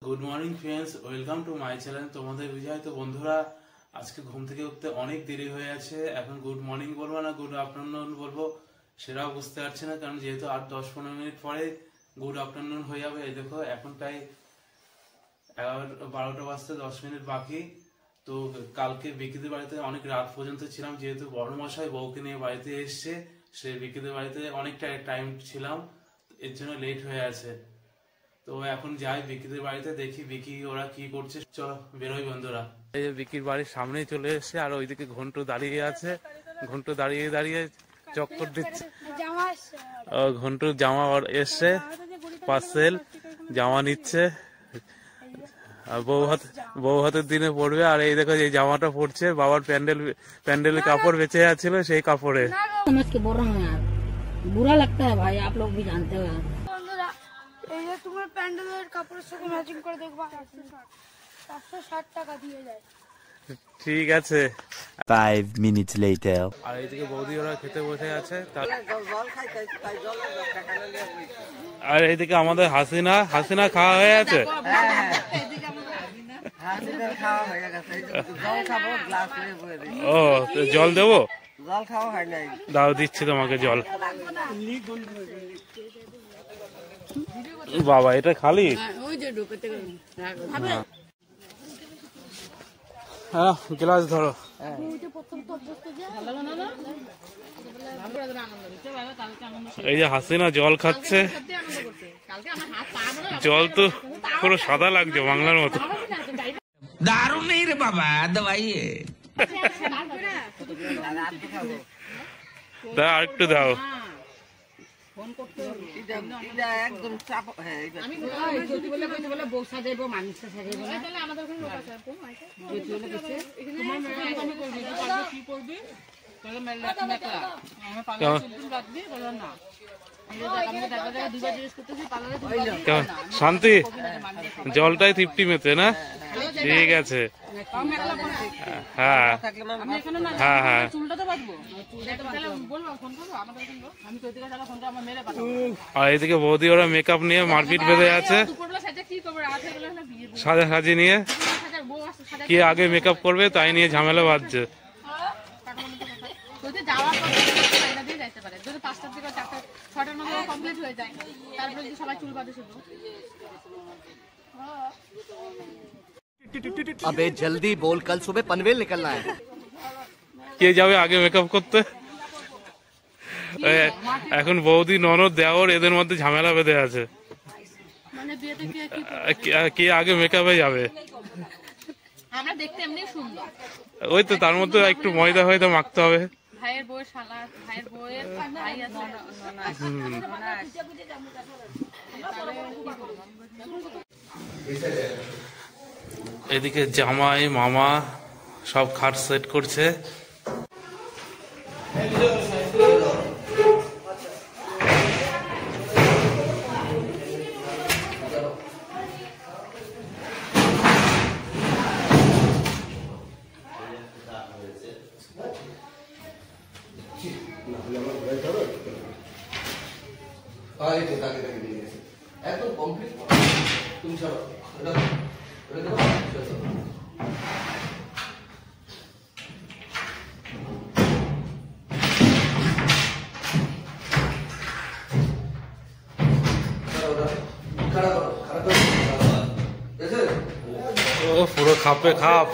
Good morning friends, welcome to my channel. তোমাদের বিজয়। তো বন্ধুরা, আজকে ঘুম থেকে উঠতে অনেক দেরি হয়ে আছে। এখন গুড মর্নিং বলবো না গুড আফটারনুন বলবো সেটাও বুঝতে পারছি না, কারণ যেহেতু আর 10-15 মিনিট পরে গুড আফটারনুন হয়ে যাবে। এই দেখো, এখন প্রায় 12টা বাজতে 10 মিনিট বাকি। তো কালকে বিকিদের বাড়িতে অনেক রাত পর্যন্ত ছিলাম, যেহেতু বড় মশাই বউকে নিয়ে বাড়িতে এসছে। সে বিকিদের বাড়িতে অনেকটা টাইম ছিলাম, এর জন্য লেট হয়ে আছে। তো এখন যাই বিকিদের বাড়িতে, দেখি বিকি ওরা কি করছে। চলো বেরোই বন্ধুরা। এই যে বিকির বাড়ির সামনেই চলে এসছে, আর ওইদিকে ঘন্টু দাঁড়িয়ে আছে। ঘন্টু দাঁড়িয়ে দাঁড়িয়ে চক্কর দিচ্ছে। ঘন্টুর জামা এসছে, পার্সেল জামা নিচ্ছে। বউ হাতের দিনে পড়বে। আর এই দেখো এই জামাটা পড়ছে, বাবার প্যান্ডেলের কাপড় বেঁচে যাচ্ছিল সেই কাপড়ে। बुरा लगता है भाई, आप लोग भी जानते हो। এই যে তোমার প্যান্ডেলের কাপড়ের সাথে ম্যাচিং করে দেখবা 760 টাকা দিয়ে যায়। ঠিক আছে। 5 minutes later. আর এইদিকে বৌদি ওরা খেতে বসে আছে। আর এইদিকে আমাদের হাসিনা খাওয়া হয়ে আছে। ও, জল দেবো? দাও, দিচ্ছি তোমাকে জল। বাবা, এটা খালি? হ্যাঁ, গ্লাস ধরো। এই যে হাসিনা জল খাচ্ছে। জল তো পুরো সাদা লাগছে, বাংলার মতো। दारू नहीं रे बाबा, दवाई है। দাও, আর একটু দাও। শান্তি, জলটাই তৃপ্তি মেতে না? ঠিক আছে। হ্যাঁ হ্যাঁ হ্যাঁ। আর এদিকে বৌদি ওরা মেকআপ নিয়ে মারপিট বেঁধে আছে, সাজাসাজি নিয়ে। কি আগে মেকআপ করবে তাই নিয়ে ঝামেলা বাঁধছে। अबे जल्दी बोल, कल सुबह पनवेल निकलना है। কে যাবে আগে মেকআপ করতে? এখন বৌদি, ননদ, দেওর এদের মধ্যে ঝামেলা বেঁধে আছে, কে আগে মেকআপে যাবে। আমরা দেখতে এমনি সুন্দর। ওই তো, তার মধ্যে একটু ময়দা হয়তো মাখতে হবে। ভাইয়ের বউয়ের শালা, ভাইয়ের বউয়ের ভাই আছে। এদিকে জামাই মামা সব খাট সেট করছে। একদম কমপ্লিট তুমি ছাড়ো এটা এটা ও পুরো খাপে খাপ।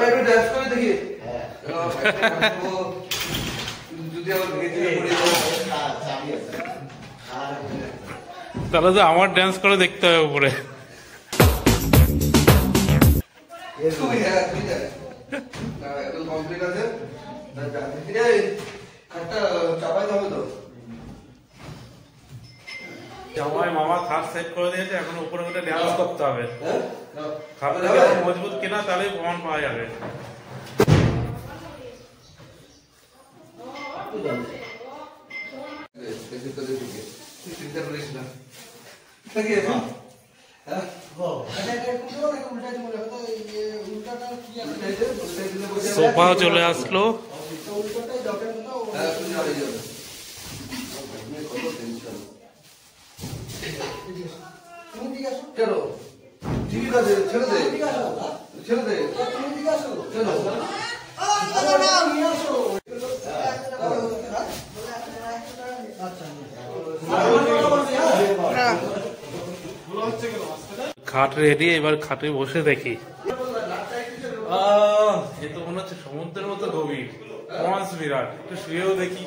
একটু ড্যান্স করে দেখি। তাহলে তো আমার ড্যান্স করে দেখতে হবে উপরে। জামাই মামা খাট সেট করে দিয়েছে, এখন উপরে উঠে ড্যান্স করতে হবে। খাটটা মজবুত কিনা তাহলে প্রমাণ পাওয়া যাবে। সোফা চলে আসলো। কেন ঠিক আছে ছেড়ে দে ছেড়ে দে কেন খাট রেডি, এবার খাটে বসে দেখি। এ তো মনে হচ্ছে সমুদ্রের মতো গভীর, মাছ বিরাট। একটু শুয়েও দেখি।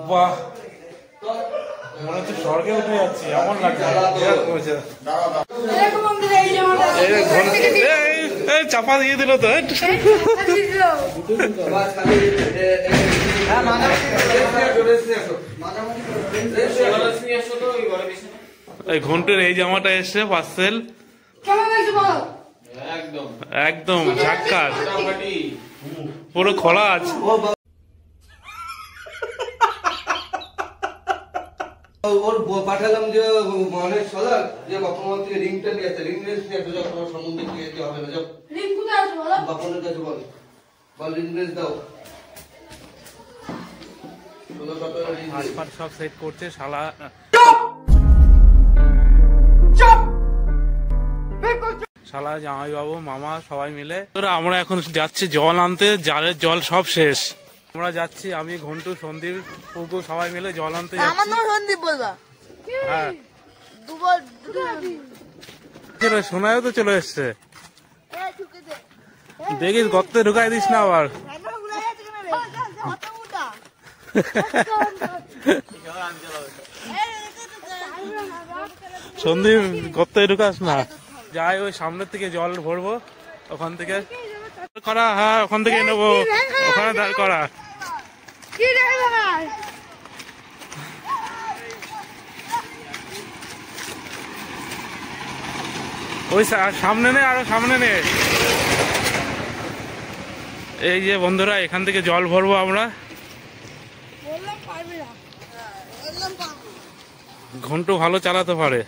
বাহ, মনে হচ্ছে স্বর্গে উঠে যাচ্ছি এমন লাগছে। চাপা দিয়ে দিল তো। এই ঘন্টের এই জামাটা এসছে পার্সেল, একদম ঝাক্কাস, পুরো খোলা আছে। ওর পাঠালাম যে অনেক সজাগ যে বাপমার থেকে রিংটা নিয়ে আসতে, রিং রেস নিয়ে আসতে, যখন সমুদ্রে নিয়ে যেতে হবে না। রিং কোথায় আছে বলো? বাপনের কাছে বল, বল রিং রেস দাও। হাসপাত সব সেট করছে শালা। শালা জামাই বাবু মামা সবাই মিলে। আমরা এখন যাচ্ছি জল আনতে, জালের জল সব শেষ। আমরা যাচ্ছি, আমি ঘন্টু সন্দীপ পুকু সবাই মিলে জল আনতে যাচ্ছি। আমার নাম সন্দীপ বলবা। হ্যাঁ দুবার চলে শোনায় তো চলে এসছে। দেখিস গর্তে ঢুকাই দিস না আবার। সন্দীপ গর্তে ঢুকাস না। যাই ওই সামনের থেকে জল ভরবো, ওখান থেকে করা। হ্যাঁ ওখান থেকে নেবো, ওখানে দাঁড় করা। ওই সামনে নে, আরো সামনে নে। এই যে বন্ধুরা, এখান থেকে জল ভরবো আমরা। ঘন্টু ভালো চালাতে পারে।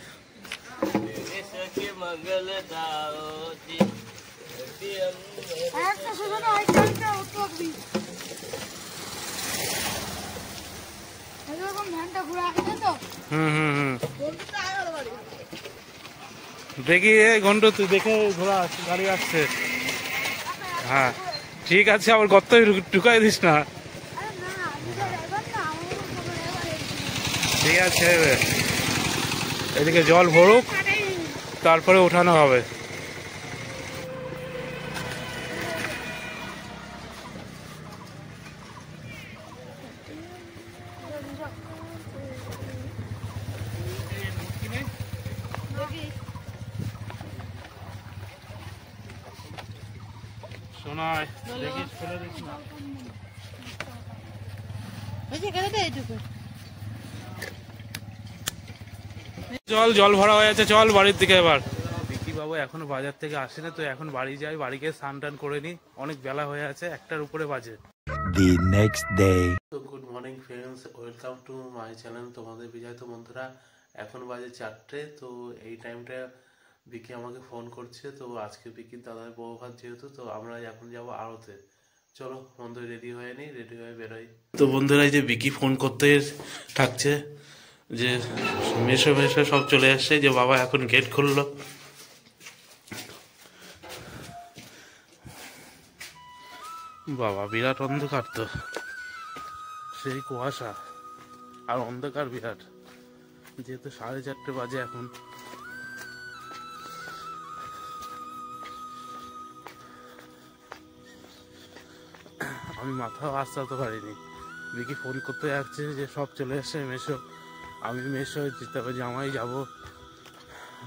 দেখি ঘন্টু তুই দেখে ঘোড়া গাড়ি আসছে। হ্যাঁ ঠিক আছে, আবার গর্ত ঢুকাই দিস না। ঠিক আছে, এদিকে জল ভরুক, তারপরে উঠানো হবে। শোনায় দেখিস, ফেলে দিস না। জল ভরা হয়ে আছে, চল বাড়ির দিকে এবার। বিকি বাবু এখনো বাজার থেকে আসেনি, তো এখন বাড়ি যাই, বাড়ি গিয়ে স্নান টান করে নি, অনেক বেলা হয়ে আছে, 1টার উপরে বাজে। The next day. তো good morning friends, welcome to my channel তোমাদের বিজয়। তো বন্ধুরা এখন বাজে 4টে। তো এই টাইমটা বিকি আমাকে ফোন করছে। তো আজকে বিকির দাদার বউ ভাত যেহেতু, তো আমরা এখন যাবো আড়তে। চলো বন্ধু রেডি হয়ে নি, রেডি হয়ে বেরোই। তো বন্ধুরা এই যে বিকি ফোন করতে থাকছে যে মেশো মেশো সব চলে আসছে, যে বাবা এখন গেট খুললো। বাবা বিরাট অন্ধকার, তো সেই কুয়াশা আর অন্ধকার বিরাট, যেহেতু 4:30 বাজে এখন। আমি মাথাও আস্তাতে পারিনি। বিকি ফোন করতে যাচ্ছে যে সব চলে আসছে মেশো। আমি মেশো চিন্তা করি জামাই যাবো,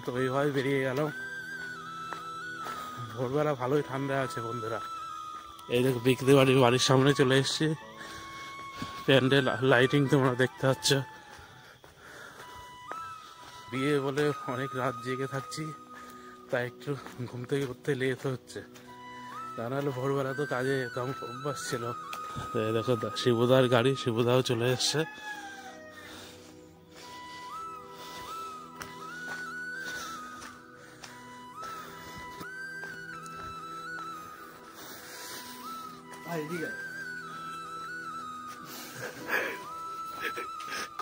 তো এইভাবে বেরিয়ে গেলাম। ভোরবেলা ভালোই ঠান্ডা আছে বন্ধুরা। এই দেখো বিকিদের বাড়ির সামনে চলে এসছি। প্যান্ডেল লাইটিং তোমরা দেখতে পাচ্ছ। বিয়ে বলে অনেক রাত জেগে থাকছি, তাই একটু ঘুম থেকে উঠতে লেট হচ্ছে। তা নাহলে ভোরবেলা তো কাজে যেতাম, অভ্যাস ছিল। দেখো শিবুদার গাড়ি, শিবুদাও চলে এসছে।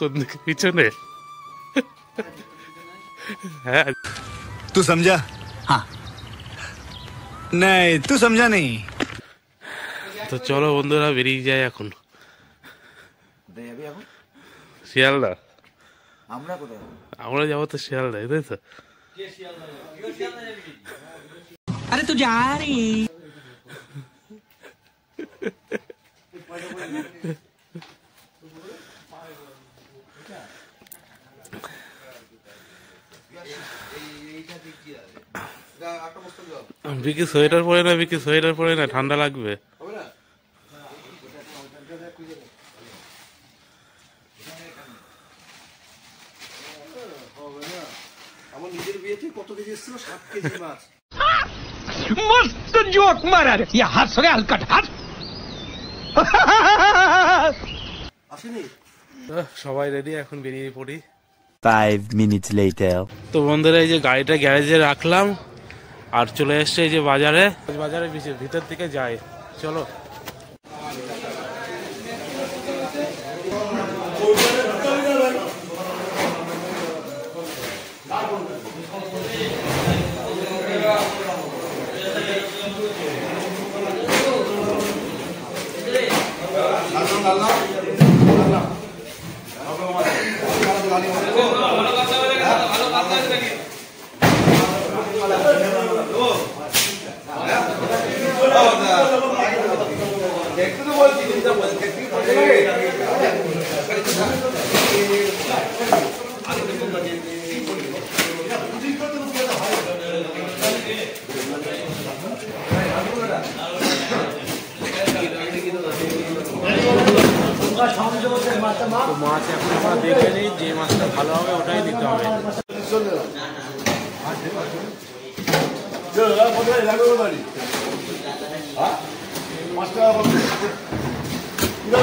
কোন দিকে পিছনে? হ্যাঁ तू समझा? हाँ नहीं तू समझा नहीं। তো চলো বন্ধুরা বেরিয়ে যায় এখন শিয়ালদা। আমরা যাবো তো শিয়ালদায়, তাই তো? अरे तू जा रही বিকি সোয়েটার পরে না, বিকি সোয়েটার পরে না, ঠান্ডা লাগবে। আমার নিজের বিয়েতে কত কেজি এসেছিল? 7 কেজি মাছ। मस्त जोक मारा रे ये हंस रे हलकट हंस আসেনি? সবাই রেডি, এখন বেরিয়ে পড়ি। 5 minutes later. তো বন্ধুরা এই যে গাড়িটা গ্যারেজে রাখলাম আর চলে এসছে এই যে বাজারে। বাজারে ভিতর দিকে যাই, চলো। তো মাছ এখন আমরা দেখে নিই, যে মাছটা ভালো হবে ওটাই দিতে হবে।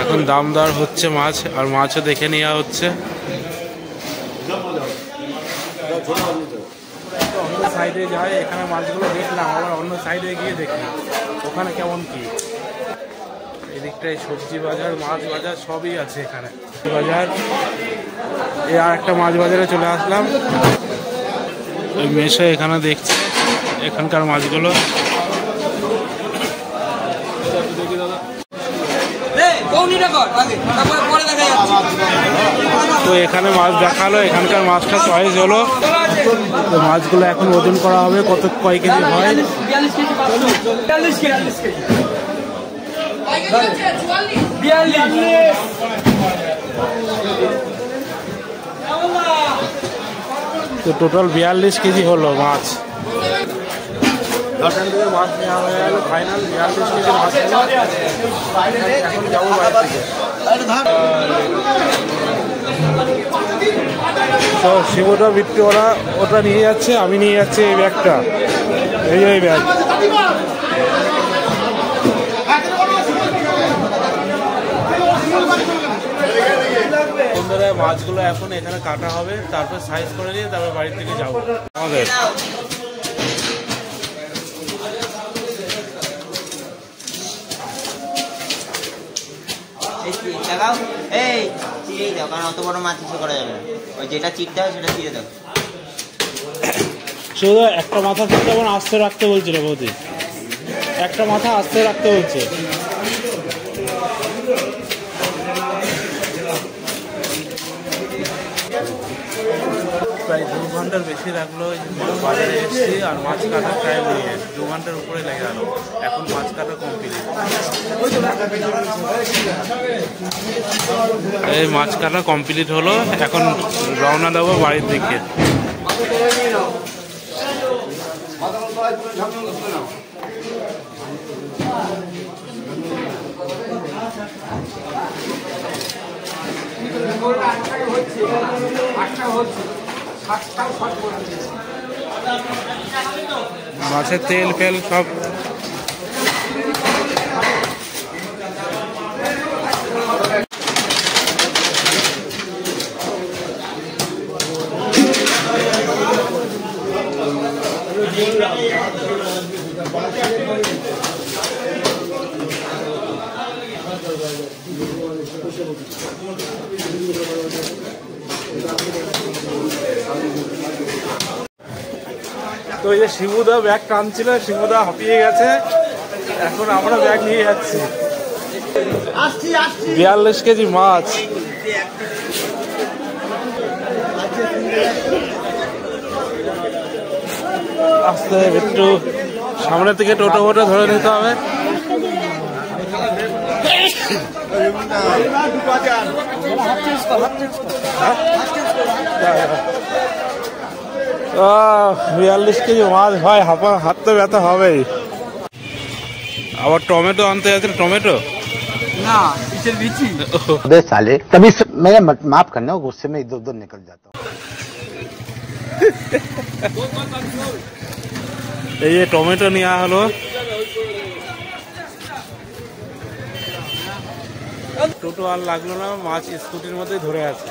এখন দাম দর হচ্ছে মাছ, আর মাছও দেখে নেওয়া হচ্ছে। অন্য সাইডে যাই, এখানে মাছগুলো দেখলাম, আবার অন্য সাইডে গিয়ে দেখি ওখানে কেমন কি। এদিকটায় সবজি বাজার, মাছ বাজার সবই আছে এখানে। বাজার এই আর একটা মাছ বাজারে চলে আসলাম। ওই মেশে এখানে দেখছে এখানকার মাছগুলো। তো এখানে মাছ দেখালো, এখানকার মাছটা চয়েস হলো। তো মাছগুলো এখন ওজন করা হবে, কত কয় কেজি হয়। তো টোটাল 42 কেজি হলো মাছ। মাছ নেওয়া হয়ে গেল ফাইনাল, 42 কেজি মাছ। এখন যাবো বাইরে থেকে। তো শিবটা বিক্রি ওটা নিয়ে যাচ্ছে, আমি নিয়ে যাচ্ছি এই ব্যাগটা, এই ব্যাগ। বন্ধুরা মাছগুলো এখন এখানে কাটা হবে, তারপর সাইজ করে নিয়ে তারপর বাড়ি থেকে যাবো আমাদের। এই চিড়েই দাও, কারণ অত বড় মাছ কিছু করা যাবে না। ওই যেটা চিড়তে হয় সেটা চিড়ে দাও। শুধু একটা মাথা থেকে আমার আস্তে রাখতে বলছিল বৌদি, একটা মাথা আস্তে রাখতে বলছে। প্রায় 2 ঘন্টার বেশি লাগলো বাজারে এসেছি, আর মাছ কাটা প্রায় 2 ঘন্টার উপরে লেগে গেল। এখন মাছ কাটা কমপ্লিট। এই মাছ কাটা কমপ্লিট হলো, এখন রওনা দেবো বাড়ির দিকে। মাছের তেল ফেল সব তো এই যে শিবুদা ব্যাগ টানছিল, শিবুদা হাঁপিয়ে গেছে, এখন আমরা ব্যাগ নিয়ে যাচ্ছি। 42 কেজি মাছ। আস্তে একটু সামনে থেকে টোটো ফোটো ধরে নিতে হবে। আহ 42 কেজি মাছ ভাই, হাত তো ব্যথা হবেই। আবার টমেটো আনতে যাচ্ছেন, টমেটো না কিসের বিচি? अबे साले तभी मेरा माफ करना, गुस्से में इधर उधर निकल जाता हूँ। এই যে টমেটো নেওয়া হলো। টোটো আর লাগলো না, মাছ স্কুটির মধ্যে ধরে আছে।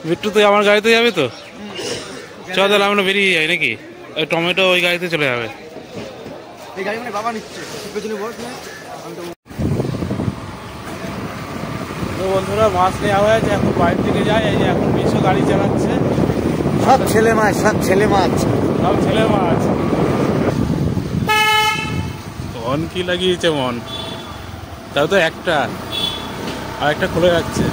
বিট্টু তুই আমার গাড়িতে যাবে তো? চল তাহলে আমরা বেরিয়ে যাই নাকি? ওই টমেটো ওই গাড়িতে চলে যাবে। এই গাড়ি মানে বাবা নিচ্ছে, পেছনে বস না। তো বন্ধুরা মাছ নেওয়া হয়েছে, এখন বাইরে থেকে যায়। এই যে এখন বিশ্ব গাড়ি চালাচ্ছে। सब छेले माछ, सब छेले माछ। সব ছেলে মাছ। মন কি লাগিয়েছে মন, তাও তো একটা আর একটা খুলে যাচ্ছে।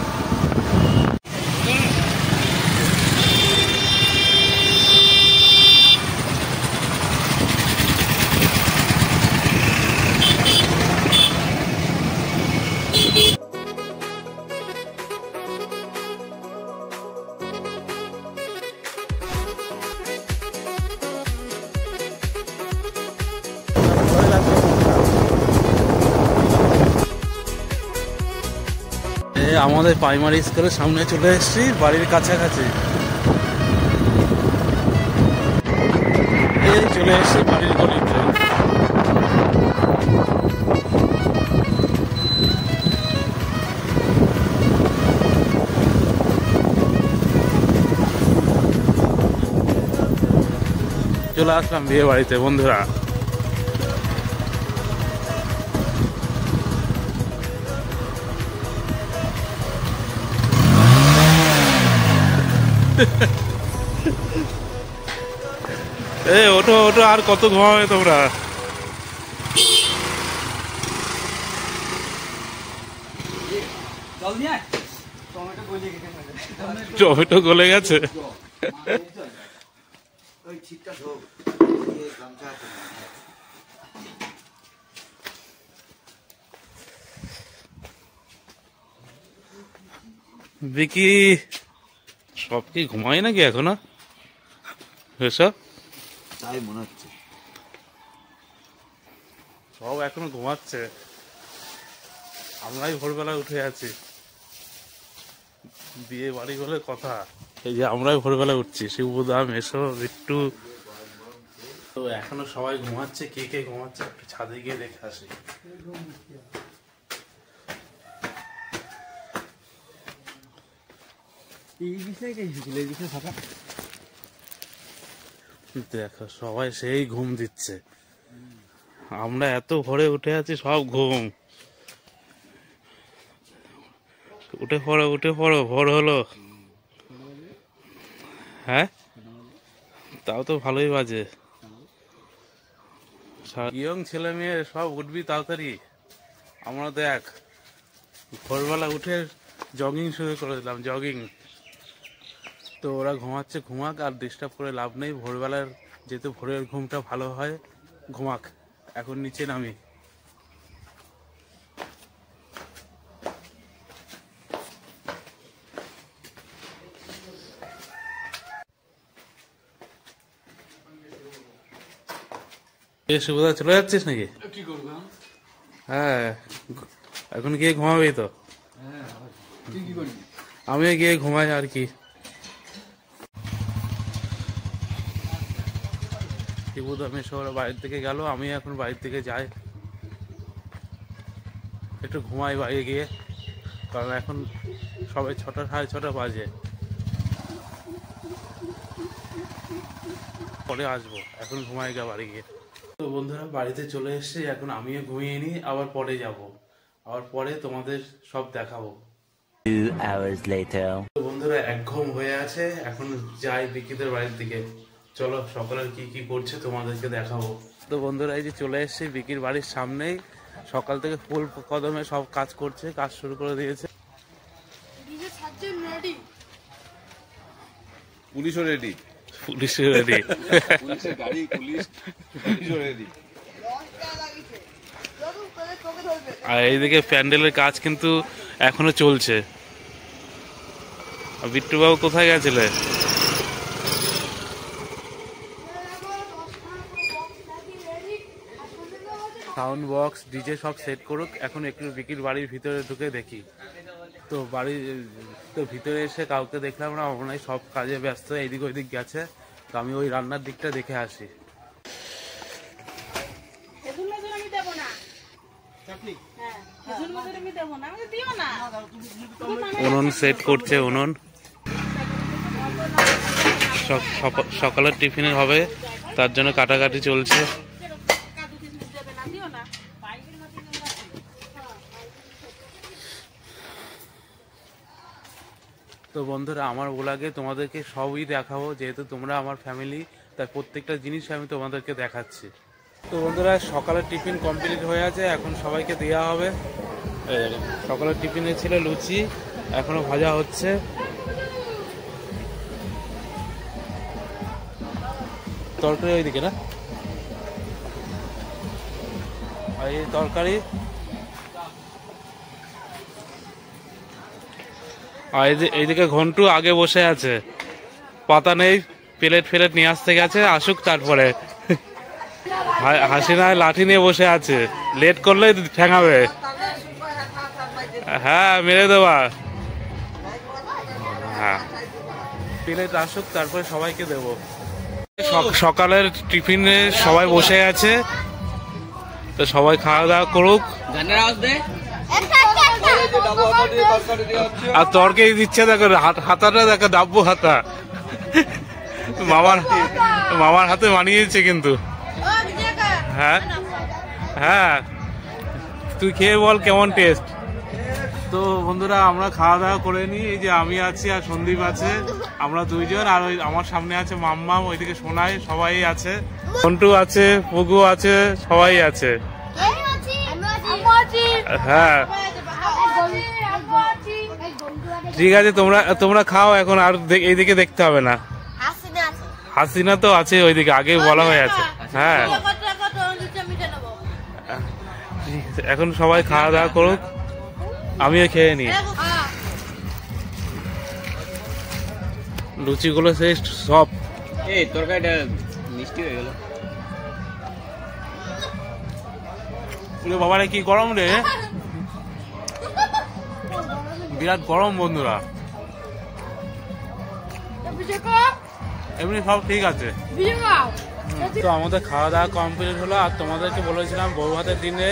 আমাদের প্রাইমারি স্কুলের সামনে চলে এসেছি, বাড়ির কাছাকাছি। এই চলে এসেছি বাড়ির গলিতে। চলে আসলাম বিয়ে বাড়িতে বন্ধুরা। ওঠো ওঠো, আর কত ঘুমাবে তোমরা? টমেটো গলে গেছে। বিকি সব কি ঘুমাই নাকি এখনো? এসব তাই মনে হচ্ছে সব এখনো ঘুমাচ্ছে, আমরাই ভোরবেলা উঠে আছি। বিয়ে বাড়ি বলে কথা, এই যে আমরাই ভোরবেলা উঠছি, শিবুদা, মেসো, বিট্টু। তো এখনো সবাই ঘুমাচ্ছে। কে কে ঘুমাচ্ছে একটু ছাদে গিয়ে দেখে আসি। দেখো সবাই সেই ঘুম দিচ্ছে, আমরা এত ভোরে উঠে আছি, সব ঘুম। উঠে পড়ো উঠে পড়ো, ভোর হলো। হ্যাঁ তাও তো ভালোই বাজে। ইয়ং ছেলে মেয়ে সব উঠবি তাড়াতাড়ি। আমরা দেখ ভোরবেলা উঠে জগিং শুরু করে দিলাম, জগিং। তো ওরা ঘুমাচ্ছে, ঘুমাক, আর ডিস্টার্ব করে লাভ নেই। ভোরবেলার যেহেতু ভোরের ঘুমটা ভালো হয়, ঘুমাক। এখন নিচে নামি। সুবিধা চলে যাচ্ছিস নাকি? কি করবো? হ্যাঁ এখন গিয়ে ঘুমাবি তো? আমিও গিয়ে ঘুমাই আর কি। শিবুদামেশ্বর বাইরের থেকে গেল, আমি এখন বাইরের থেকে যাই, একটু ঘুমাই বাইরে গিয়ে, কারণ এখন সবাই 6টা সাড়ে 6টা বাজে। পরে আসবো, এখন ঘুমাই গা বাড়ি গিয়ে। তো বন্ধুরা বাড়িতে চলে এসেছি, এখন আমিও ঘুমিয়ে নিই, আবার পরে যাব। আবার পরে তোমাদের সব দেখাবো। 2 hours later. তো বন্ধুরা একঘম হয়ে আছে, এখন যাই বিকিদের বাড়ির দিকে। চলো সকালের কি কি করছে তোমাদেরকে দেখাবো। তো বন্ধুরা এই যে চলে এসেছি বিকির বাড়ির সামনেই, সকাল থেকে ফুল কদমে সব কাজ করছে, কাজ শুরু করে দিয়েছে। পুলিশও রেডি, পুলিশও রেডি, পুলিশের গাড়ি, পুলিশও রেডি। আর এইদিকে প্যান্ডেলের কাজ কিন্তু এখনো চলছে। বিট্টু বাবু কোথায় গেছিলে? সাউন্ড বক্স ডিজে সব সেট করুক, এখন একটু বিকির বাড়ির ভিতরে ঢুকে দেখি। তো বাড়ির তো ভিতরে এসে কাউকে দেখলাম না, মনে হয় সব কাজে ব্যস্ত, এইদিক ওইদিক গেছে। তো আমি ওই রান্নার দিকটা দেখে আসি। উনুন সেট করছে, উনুন সকালের টিফিনের হবে, তার জন্য কাটাকাটি চলছে। তো বন্ধুরা আমার ব্লগে তোমাদেরকে সবই দেখাবো, যেহেতু তোমরা আমার ফ্যামিলি, তাই প্রত্যেকটা জিনিস আমি তোমাদেরকে দেখাচ্ছি। তো বন্ধুরা সকালের টিফিন কমপ্লিট হয়ে আছে, এখন সবাইকে দেওয়া হবে। সকালের টিফিনে ছিল লুচি, এখনো ভাজা হচ্ছে। তরকারি ওইদিকে না, আর এই তরকারি, আর এইদিকে ঘন্টু আগে বসে আছে, পাতা নেই, প্লেট ফেলেট নিয়ে আসতে গেছে, আসুক তারপরে। হাসিনায় লাঠি নিয়ে বসে আছে, লেট করলে ঠেঙাবে। হ্যাঁ মেরে দেবা, হ্যাঁ প্লেট আসুক তারপরে সবাইকে দেব। সকালের টিফিনে সবাই বসে আছে, তো সবাই খাওয়া দাওয়া করুক। আর তরকারি দিচ্ছে দেখো, হাতাটা দেখো, ডাব্বু হাতা, মামার হাতে মানিয়েছে কিন্তু। হ্যাঁ হ্যাঁ, তুই খেয়ে বল কেমন টেস্ট। তো বন্ধুরা আমরা খাওয়া দাওয়া করে নিই, এই যে আমি আছি আর সন্দীপ আছে, আমরা দুইজন, আর ওই আমার সামনে আছে মাম্মা, ওইদিকে সোনাই, সবাই আছে, মন্টু আছে, পুগু আছে, সবাই আছে। হ্যাঁ ঠিক আছে, তোমরা খাও এখন, আর এইদিকে দেখতে হবে না। হাসিনা তো আছে ওইদিকে, আগে বলা হয়ে আছে। হ্যাঁ এখন সবাই খাওয়া দাওয়া করুক, আমিও খেয়ে নিই। লুচিগুলো সেই সব, এই তরকারিটা মিষ্টি হয়ে গেল। বাবারে কি গরম রে, বিরাট গরম বন্ধুরা। এমনি সব ঠিক আছে। তো আমাদের খাওয়া দাওয়া কমপ্লিট হলো, আর তোমাদেরকে বলেছিলাম বউ ভাতের দিনে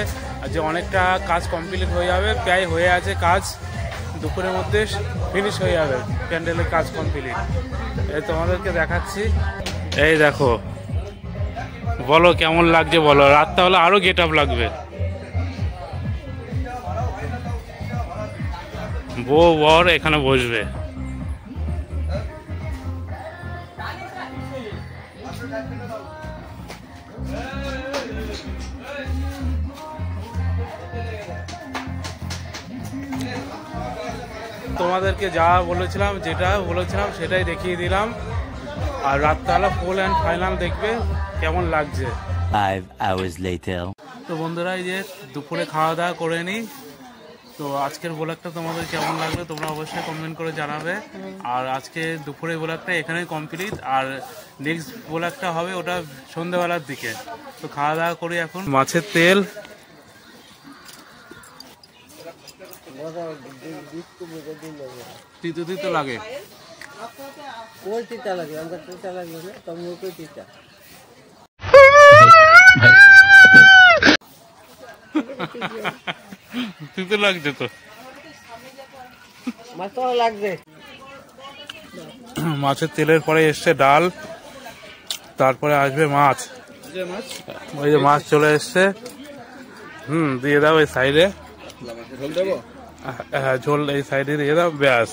যে অনেকটা কাজ কমপ্লিট হয়ে যাবে, প্রায় হয়ে আছে কাজ, দুপুরের মধ্যে ফিনিশ হয়ে যাবে প্যান্ডেলের কাজ কমপ্লিট। এই তোমাদেরকে দেখাচ্ছি, এই দেখো, বলো কেমন লাগছে বলো, রাতটা হলে আরো গেট আপ লাগবে। বউ বর এখানে বসবে। তোমাদেরকে যা বলেছিলাম, যেটা বলেছিলাম সেটাই দেখিয়ে দিলাম। আর রাতবেলা ফুল অ্যান্ড ফাইনাল দেখবে কেমন লাগছে। 5 hours later. তো বন্ধুরা এই যে দুপুরে খাওয়া দাওয়া করে নিই। তো আজকের ব্লগটা তোমাদের কেমন লাগলো তোমরা অবশ্যই কমেন্ট করে জানাবে। আর আজকে দুপুরে ব্লগটা এখানেই কমপ্লিট, আর নেক্সট ব্লগটা হবে ওটা সন্ধ্যাবেলার দিকে। তো খাওয়া দাওয়া করি এখন। মাছের তেল, তিতো তিতো লাগে, তিতো লাগছে তো, মাছের তেলের পরে এসছে ডাল, তারপরে আসবে মাছ। ওই যে মাছ চলে এসছে, দিয়ে দাও এই সাইডে। ঝোল দেবো? হ্যাঁ, ঝোল এই সাইডে দিয়ে দাও, ব্যাস।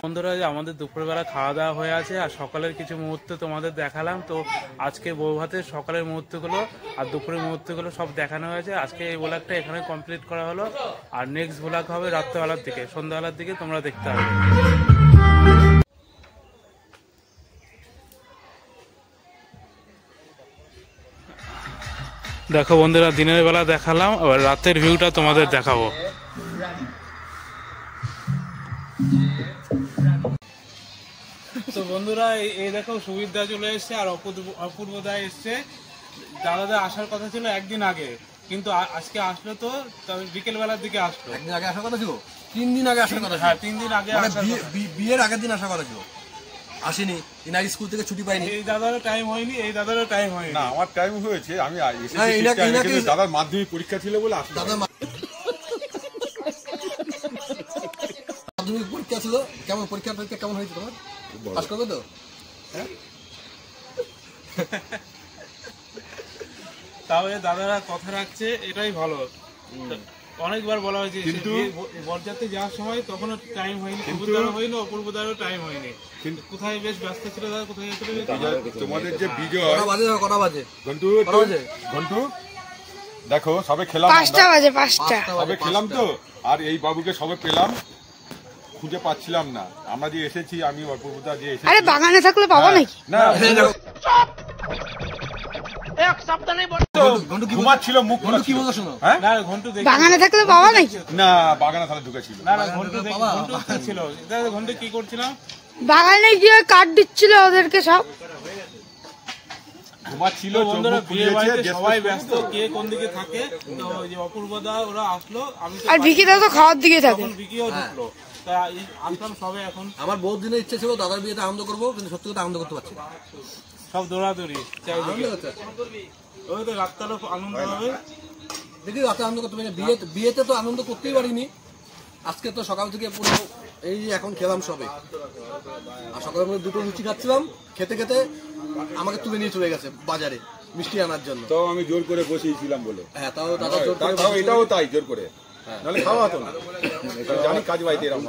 বন্ধুরা, যে আমাদের দুপুরবেলা খাওয়া দাওয়া হয়ে আছে আর সকালের কিছু মুহূর্ত তোমাদের দেখালাম। তো আজকে বউ ভাতের সকালের মুহূর্তগুলো আর দুপুরের মুহূর্তগুলো সব দেখানো হয়েছে। আজকে এই ব্লগটা এখানে কমপ্লিট করা হলো, আর নেক্সট ব্লগ হবে রাত্রেবেলার দিকে, সন্ধ্যাবেলার দিকে তোমরা দেখতে হবে। দেখো বন্ধুরা, দিনের বেলা দেখালাম, আবার রাতের ভিউটা তোমাদের দেখাবো। তো বন্ধুরা, এই দেখো সুবিধা চলে এসছে আর অপূর্ব দা এসছে। দাদা আসার কথা ছিল একদিন আগে, কিন্তু আজকে আসলো। তো তবে বিকেল বেলার দিকে আসলো। একদিন আগে আসার কথা ছিল, 3 দিন আগে আসার কথা ছিল। হ্যাঁ, 3 দিন আগে বিয়ের আগের দিন আসার কথা ছিল, আসেনি। ইনার স্কুল থেকে ছুটি পাইনি। এই দাদারও টাইম হয়নি, এই দাদারও টাইম হয়নি। না, আমার টাইম হয়েছে, আমি এসেছি। দাদার মাধ্যমিক পরীক্ষা ছিল বলে আসলাম। দাদার মাধ্যমিক পরীক্ষা ছিল। কেমন পরীক্ষা কেমন হয়েছে তোমার? পাস করবে তো? তাহলে দাদারা কথা রাখছে, এটাই ভালো। অনেকবার বলা হয়েছে, কিন্তু বরযাত্রী যাওয়ার সময় তখনও টাইম হয়নি, অপূর্বদারও হয়নি, অপূর্বদারও টাইম হয়নি। কিন্তু কোথায় বেশ ব্যস্ত ছিল দাদা, কোথায় তোমাদের যে বিজয় কটা বাজে ঘন্টু দেখো, সবে খেলাম, 5টা বাজে, 5টা সবে খেলাম। তো আর এই বাবুকে সবে পেলাম, খুঁজে পাচ্ছিলাম না। আমরা যে এসেছি, আমি অপূর্বদা যে এসেছি। আরে বাগানে থাকলে পাবো নাকি? না, ঘুমাচ্ছিল, মুখ কি বলছো শোনো? হ্যাঁ, বাগানে থাকলে পাবো নাকি? না, বাগানে তাহলে ঢুকেছিল। না, ঘন্টু ছিল। ঘন্টু কি করছিলাম? বাগানে গিয়ে কাঠ দিচ্ছিল ওদেরকে সব। ঘুমাচ্ছিল। বন্ধুরা, বিয়ে বাড়িতে সবাই ব্যস্ত, কে কোন দিকে থাকে। তো ওই যে অপূর্বদা ওরা আসলো, আমি আর ভিকিদা তো খাওয়ার দিকে থাকে। ভিকিও ঢুকলো, তাই আসলাম সবে এখন। আমার বহুত দিনের ইচ্ছে ছিল দাদার বিয়েতে আনন্দ করবো, কিন্তু সত্যি কথা আনন্দ করতে পারছি না। সব দৌড়াদৌড়ি ওই তো রাত্রেও আনন্দ হবে। দেখি রাতে আনন্দ করতে পারি না। বিয়েতে তো আনন্দ করতেই পারিনি। আজকে তো সকাল থেকে পুরো এই এখন খেলাম সবে। আর সকালের মধ্যে 2টো লুচি খাচ্ছিলাম, খেতে খেতে আমাকে তুলে নিয়ে চলে গেছে বাজারে মিষ্টি আনার জন্য। তো আমি জোর করে বসিয়েছিলাম বলে। হ্যাঁ, তাও দাদা জোর করে, এটাও তাই, জোর করে, নাহলে খাওয়া হতো না। জানি কাজ বাড়িতে এরকম।